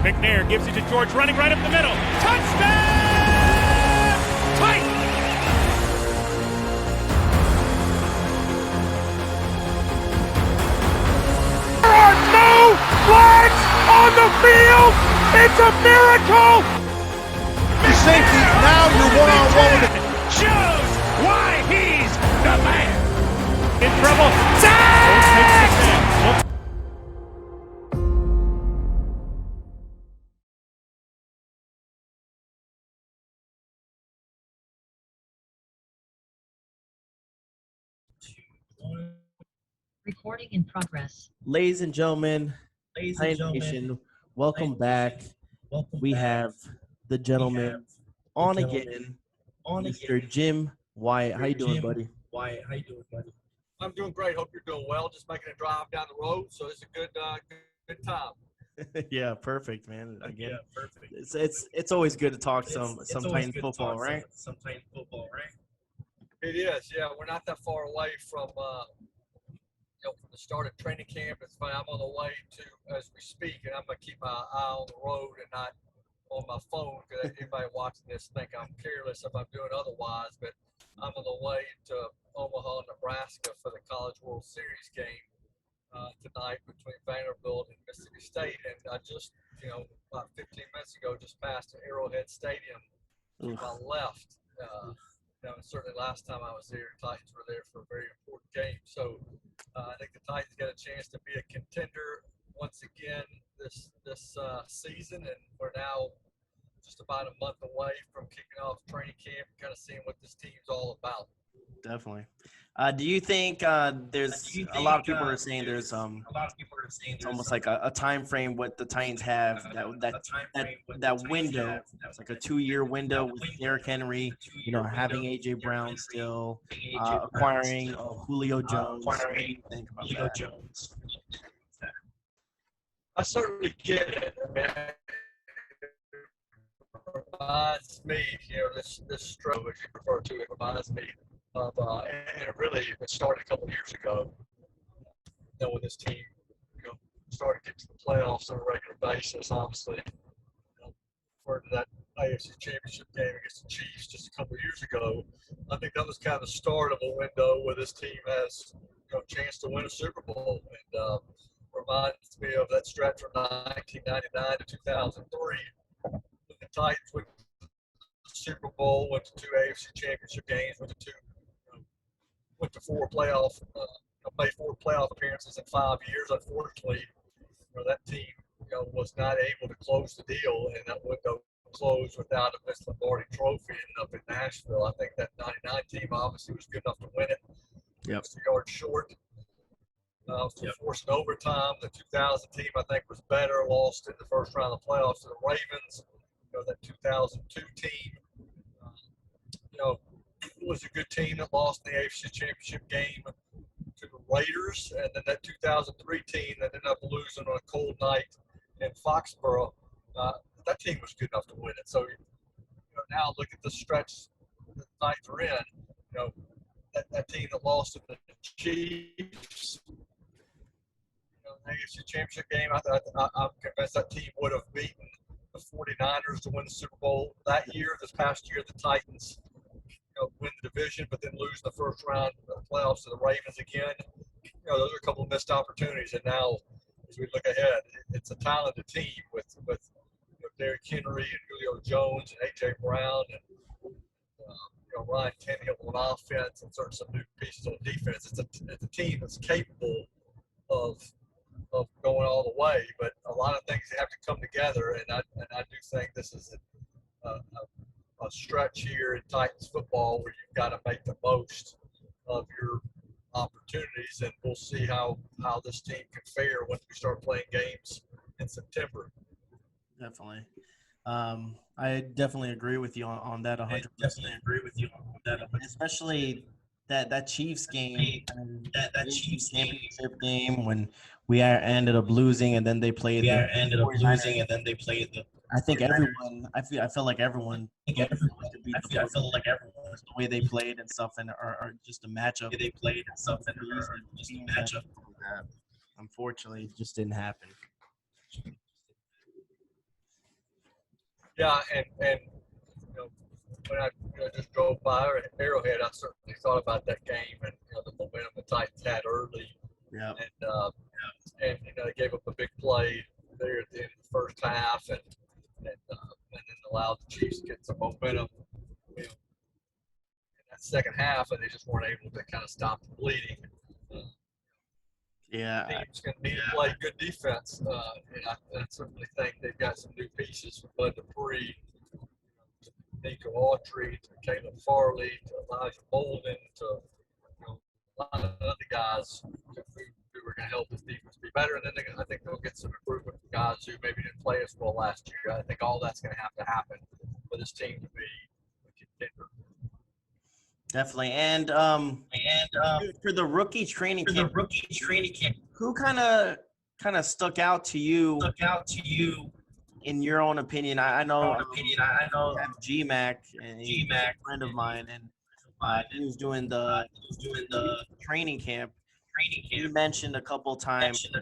McNair gives it to George, running right up the middle. Touchdown! Titans! There are no flags on the field! It's a miracle! Safety, now you're one-on-one with it. Shows why he's the man. In trouble. Sack! Recording in progress. Ladies and gentlemen, Nation, welcome back. We have the gentleman on again, Mr. Jim Wyatt. How you doing, buddy? I'm doing great. Hope you're doing well. Just making a drive down the road, so it's a good time. Yeah, perfect, man. Again, it's always good to talk some Titans football, right? It is. Yeah, we're not that far away from from the start of training camp. It's fine. I'm on the way to as we speak, and I'm gonna keep my eye on the road and not on my phone because anybody watching this think I'm careless if I'm doing otherwise. But I'm on the way to Omaha, Nebraska for the College World Series game tonight between Vanderbilt and Mississippi State. And I just, about 15 minutes ago, just passed Arrowhead Stadium to my left. Certainly last time I was there, Titans were there for a very important game. So I think the Titans got a chance to be a contender once again this season, and we're now just about a month away from kicking off training camp, kind of seeing what this team's all about. Definitely. Do you think there's a lot of people are saying there's it's almost like a time frame what the Titans have that window. It's like a 2-year window with Derrick Henry, having AJ Brown still, acquiring Julio Jones. What do you think about that? I certainly get it. I mean, it reminds me, this stroke, as you refer to it, reminds me of, and it started a couple of years ago, when this team, started getting to the playoffs on a regular basis. Obviously, referred to that AFC Championship game against the Chiefs just a couple of years ago. I think that was kind of the start of a window where this team has, a chance to win a Super Bowl, and reminds me of that stretch from 1999 to 2003. The Titans went to the Super Bowl, went to 2 AFC Championship games, went to 4 playoff, made 4 playoff appearances in 5 years. Unfortunately, that team, was not able to close the deal, and that window closed without a Vince Lombardi trophy up in Nashville. I think that '99 team obviously was good enough to win it. Yep. Just a yard short. Forced overtime. The 2000 team, I think, was better. Lost in the first round of the playoffs to the Ravens. That 2002 team, was a good team that lost in the AFC Championship game to the Raiders. And then that 2003 team that ended up losing on a cold night in Foxborough, that team was good enough to win it. So, now look at the stretch the Titans are in. That team that lost to the Chiefs, the AFC Championship game, I'm convinced that team would have beaten the 49ers to win the Super Bowl that year. This past year, the Titans win the division, but then lose the first round of the playoffs to the Ravens again. Those are a couple of missed opportunities. And now, as we look ahead, it's a talented team with Derrick Henry and Julio Jones and AJ Brown and Ryan Tannehill on offense, and certainly some new pieces on defense. It's a team that's capable of going all the way, but a lot of things have to come together, and I do think this is a stretch here in Titans football where you've got to make the most of your opportunities, and we'll see how this team can fare once we start playing games in September. Definitely. I definitely agree with you on that 100%. Especially that Chiefs game, that Chiefs championship game when we ended up losing, and then they played. I think everyone. I feel like everyone. I feel like everyone. The way they played and stuff, and are just a matchup. Unfortunately, it just didn't happen. Yeah, and when I just drove by Arrowhead, I certainly thought about that game and the momentum the Titans had early, Yeah. and they gave up a big play there at the end of the first half, and then allowed the Chiefs to get some momentum in that second half, and they just weren't able to kind of stop the bleeding. Yeah. Team's going to need to play good defense, and I certainly think they've got some new pieces from Bud Dupree, to Nico Autry, to Caleb Farley, to Elijah Bolden, to a lot of other guys who are going to help this defense be better. And then I think they'll get some improvement from guys who maybe didn't play as well last year. I think all that's going to have to happen for this team to be a contender. Definitely. And for the rookie training camp, who kind of stuck out to you in your own opinion? I know you have GMAC, and he's a friend of mine, and he was doing the training camp. He mentioned a couple times, a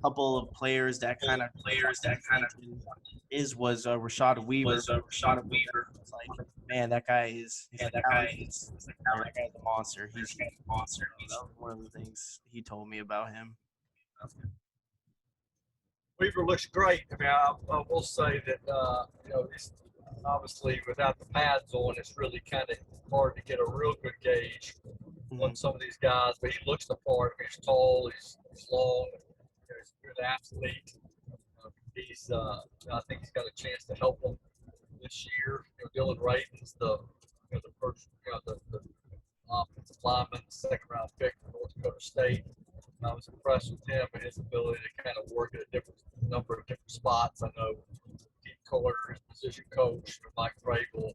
couple of players that kind of was Rashad Weaver. It's like, man, that guy is a monster. He's one of the things he told me about him. Weaver looks great. I mean, I will say that he's obviously without the pads on, it's really kind of hard to get a real good gauge on some of these guys. But he looks the part. I mean, he's tall, he's long, he's a good athlete. I think he's got a chance to help them this year. Dylan Raven's the first, the offensive lineman, second round pick from North Dakota State. I was impressed with him and his ability to kind of work at a number of different spots. I know Keith Carter, his position coach, and Mike Vrabel,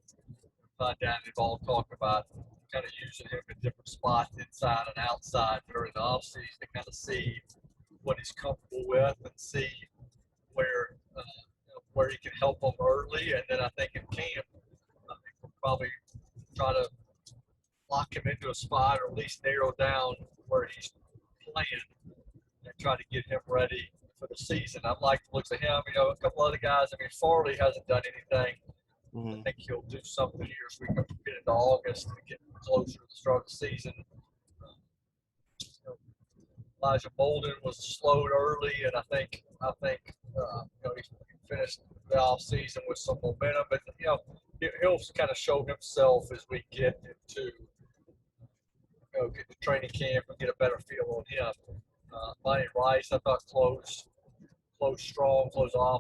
Todd Down, they've all talked about kind of using him in different spots inside and outside during the offseason to kind of see what he's comfortable with and see where he can help them early. And then I think in camp, we'll probably try to lock him into a spot or at least narrow down where he's playing and try to get him ready for the season. I like the looks of him. A couple other guys. I mean, Farley hasn't done anything. I think he'll do something here as we get into August and get closer to the start of the season. Elijah Bolden was slowed early, and I think he finished the off season with some momentum. But he'll kind of show himself as we get into get to training camp and get a better feel on him. Monty Rice, I thought closed off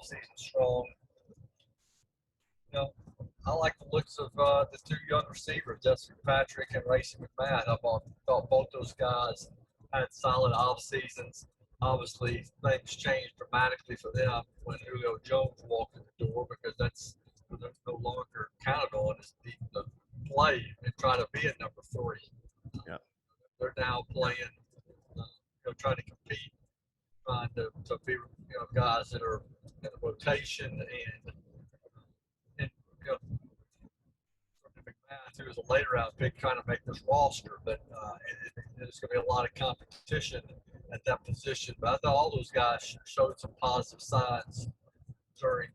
season strong. I like the looks of the two young receivers, Justin Patrick and Racey McMahon. I thought both those guys had solid off seasons. Obviously, things changed dramatically for them when Julio Jones walked in the door because they're no longer counted on as the play and try to be a number 3. Yeah. They're now playing, trying to compete, trying to be, guys that are in the rotation and McMahon, who was a later round pick, trying to make this roster, but there's going to be a lot of competition at that position. But I thought all those guys showed some positive signs during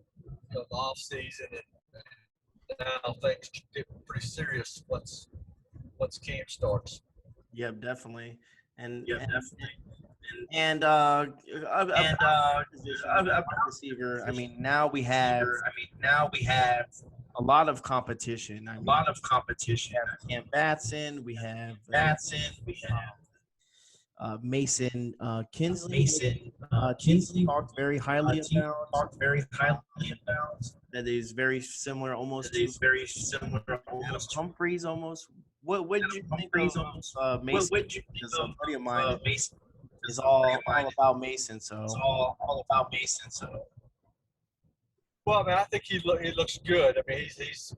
the off season, and now things get pretty serious once camp starts. Yeah, definitely. And receiver. I mean, now we have a lot of competition. We have Cam Batson. We have Mason Kinsley. Kinsley talked very highly about. That is very similar, almost to Humphreys. Almost. What did you think of Mason? Because a buddy of mine is all about Mason. So. Well, I mean, I think he looks good. I mean, he's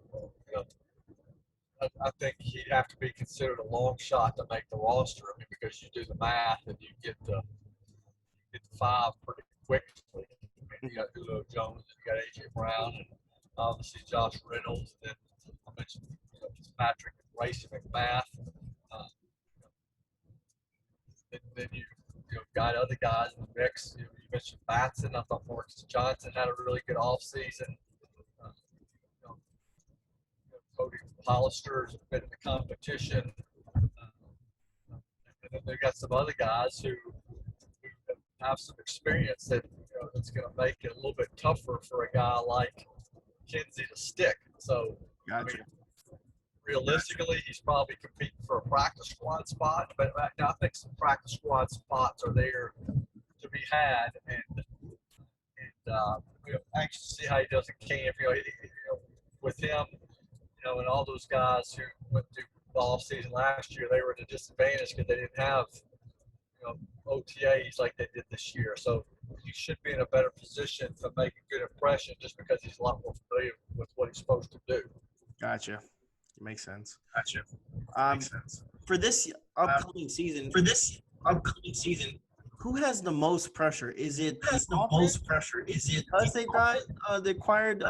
I think he'd have to be considered a long shot to make the roster. I mean, because you do the math and you get the 5 pretty quickly. I mean, you got Julio Jones, you got A.J. Brown, and obviously Josh Reynolds. And then I mentioned Patrick and Racey McMath. Then you got other guys in the mix. You mentioned Batson. I thought Marcus Johnson had a really good offseason. Cody Hollister's been in the competition. And then they got some other guys who have some experience that that's going to make it a little bit tougher for a guy like Kinsey to stick. So, Gotcha. I mean, realistically, he's probably competing for a practice squad spot, but I think some practice squad spots are there to be had, and anxious to see how he does in camp. With him, and all those guys who went through the off season last year, they were at a disadvantage because they didn't have OTAs like they did this year. So he should be in a better position to make a good impression just because he's a lot more familiar with what he's supposed to do. Gotcha. Makes sense. Makes sense. For this upcoming season, who has the most pressure? Is it because they got the acquired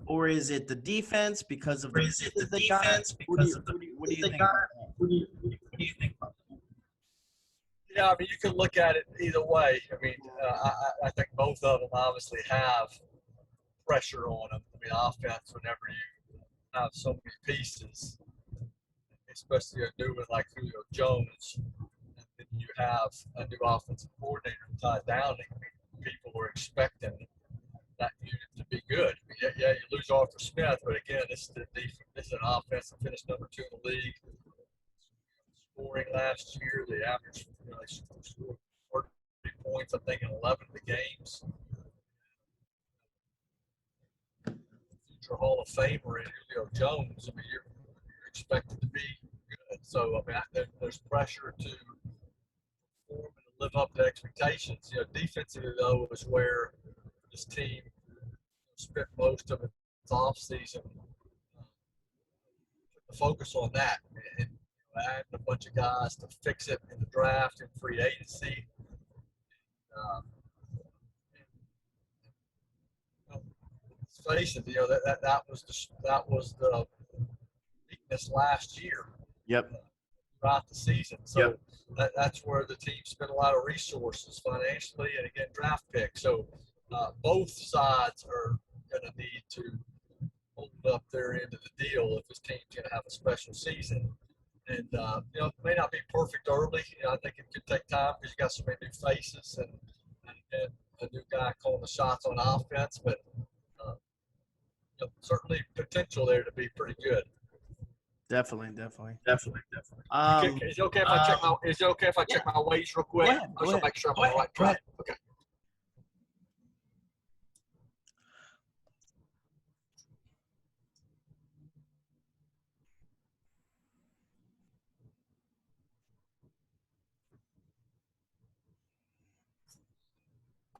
or is it the defense because of the defense? What do you think? Yeah, I mean, you can look at it either way. I mean, I think both of them obviously have pressure on them. I mean, offense, whenever you have so many pieces, especially a new one like Julio Jones, and then you have a new offensive coordinator, Todd Downing. I mean, people were expecting that unit to be good. I mean, yeah, you lose Arthur Smith, but again, this is an offense that finished number 2 in the league. Scoring last year, they averaged they scored 30 points, I think, in 11 of the games. Future Hall of Famer in Julio Jones. I mean, you're expected to be good. So, I mean, there's pressure to perform and live up to expectations. Defensively, though, is where this team spent most of its offseason to focus on that. And adding a bunch of guys to fix it in the draft and free agency. Let's face it, that was the weakness last year. Yep. Throughout the season, so that's where the team spent a lot of resources financially and again draft picks. So both sides are going to need to hold up their end of the deal if this team's going to have a special season. And it may not be perfect early. I think it could take time because you got so many new faces and a new guy calling the shots on offense. But certainly potential there to be pretty good. Definitely. Is it okay if I check my? Is it okay if I check my weights real quick? Go ahead. Make sure I'm on the right track. Okay.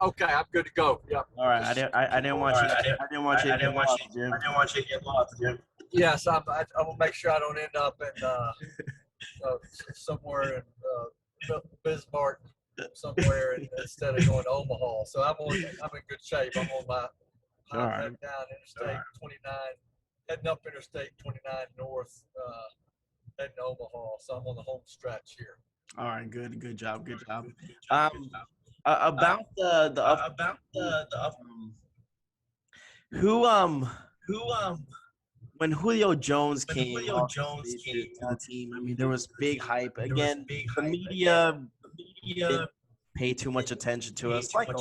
Okay, I'm good to go. Yep. All right. I didn't want you to get lost, Jim. Yes, I will make sure I don't end up in somewhere in Bismarck, somewhere instead of going to Omaha. So I'm in good shape. I'm on my heading down Interstate 29, heading up Interstate 29 North, heading to Omaha. So I'm on the home stretch here. All right. Good job. About when Julio Jones came to the team, I mean, there was big hype. Again, the media didn't pay too much attention to us. I think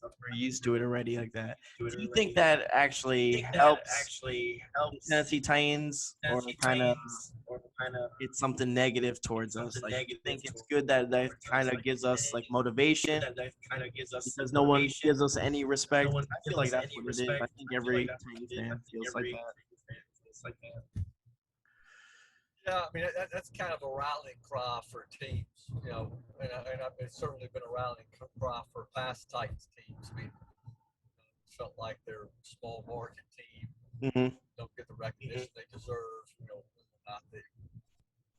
we're used to it already like that. Do you think that actually helps Tennessee Titans or kind of it's something negative towards us? Like, you think it's good that kind of gives us like motivation because no one gives us any respect? I feel like that's what it is. I think every Titans fan feels like that. Yeah, I mean that's kind of a rallying cry for teams, and it's certainly been a rallying cry for past Titans teams. I mean, felt like they're a small market team, don't get the recognition they deserve. Not they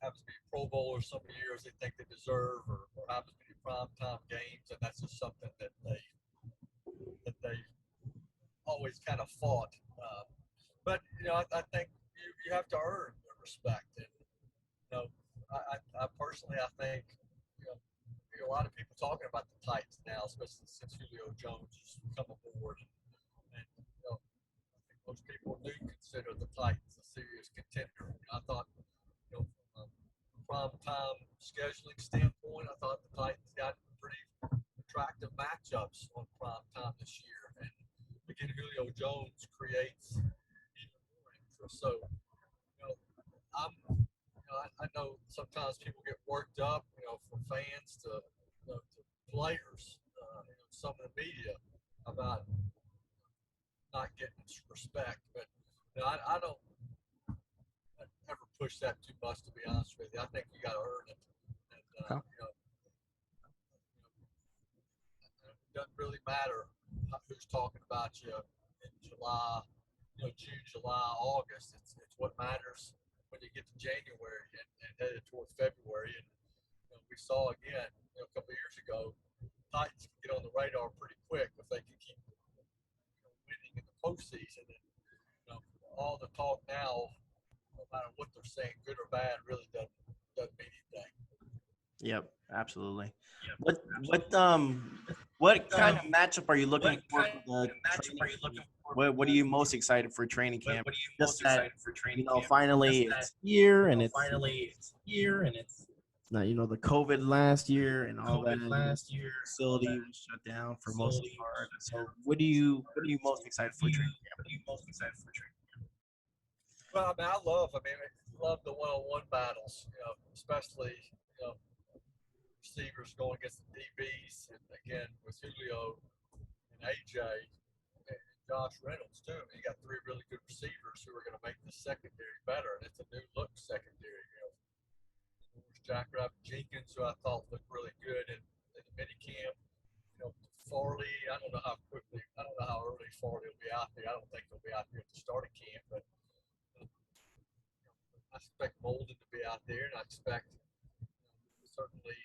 have to be Pro Bowlers some years they think they deserve, or have to be primetime games, and that's just something that they always kind of fought. But I think you have to earn their respect. And I personally, I think, a lot of people talking about the Titans now, especially since Julio Jones has come aboard. And most people do consider the Titans a serious contender. I thought, from a prime time scheduling standpoint, I thought the Titans got pretty attractive matchups on prime time this year, and again, Julio Jones creates even more interest. So, I know sometimes people get worked up, from fans to players, some of the media about not getting respect, but I don't ever push that too much. To be honest with you, I think you got to earn it, and it doesn't really matter who's talking about you in July, June, July, August. It's what matters when you get to January and headed towards February. And we saw again, a couple of years ago, Titans can get on the radar pretty quick if they can keep winning in the postseason. And all the talk now, no matter what they're saying, good or bad, really doesn't mean anything. Yep, absolutely. What kind of matchup are you looking for? What are you most excited for training camp? Just that, finally it's here and it's not, the COVID last year and all that. Facility was shut down for most of the part. So what are you most excited for training camp? Well, I love the one-on-one battles, especially, receivers going against the DBs, and again with Julio and AJ and Josh Reynolds too. You got three really good receivers who are going to make the secondary better, and it's a new look secondary. There's Jackrabbit Jenkins, who I thought looked really good in the mini camp. Farley, I don't know how early Farley will be out there. I don't think he'll be out there at the starting camp, but I expect Molden to be out there, and I expect certainly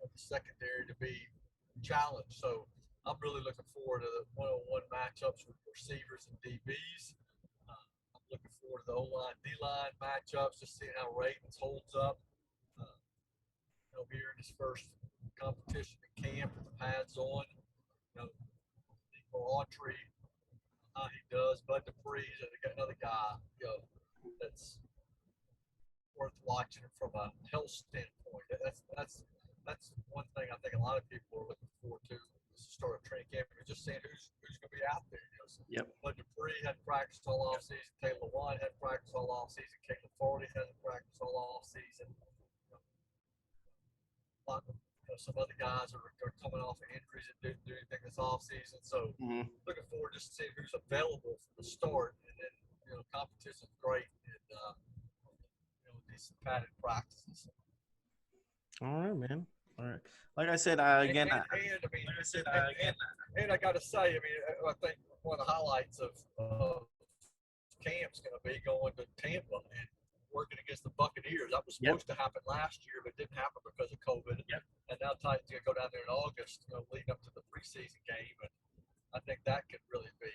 the secondary to be challenged. So I'm really looking forward to the one-on-one matchups with receivers and DBs. I'm looking forward to the O-line, D-line matchups, just seeing how Ravens holds up. Here in his first competition in camp with the pads on. Nico Autry, how he does. Bud Dupree, and they got another guy, that's worth watching from a health standpoint. That's one thing I think a lot of people are looking forward to is the start of training camp. We're just seeing who's going to be out there. Yep. Bud Dupree had practiced all off season. Taylor Watt had practiced all off season. Caleb Farley hasn't practiced all off season. Some other guys are coming off of injuries and didn't do anything this off season. So looking forward just to see who's available for the start, and then competition's great, and decent padded practices. All right, man. All right. Like I said, I got to say, I think one of the highlights of camp's going to be going to Tampa and working against the Buccaneers. That was supposed to happen last year, but didn't happen because of COVID. Yep. And now Titans going to go down there in August, leading up to the preseason game, and I think that could really be,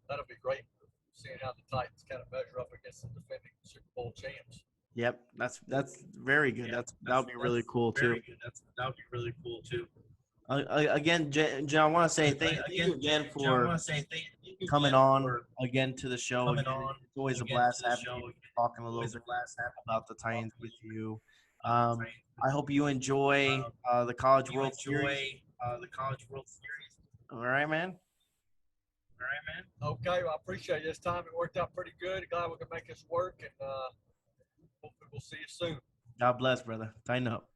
that'll be great, seeing how the Titans kind of measure up against the defending Super Bowl champs. Yep, that's very good. That'll be really cool too. That'll be really cool too. Again, John, I want to say thank you again for coming on again to the show. It's always a blast having you, talking a little bit about the Titans with you. I hope you enjoy the College World Series. All right, man. Okay, well, I appreciate this time. It worked out pretty good. Glad we could make this work, and hopefully we'll see you soon. God bless, brother. Tighten up.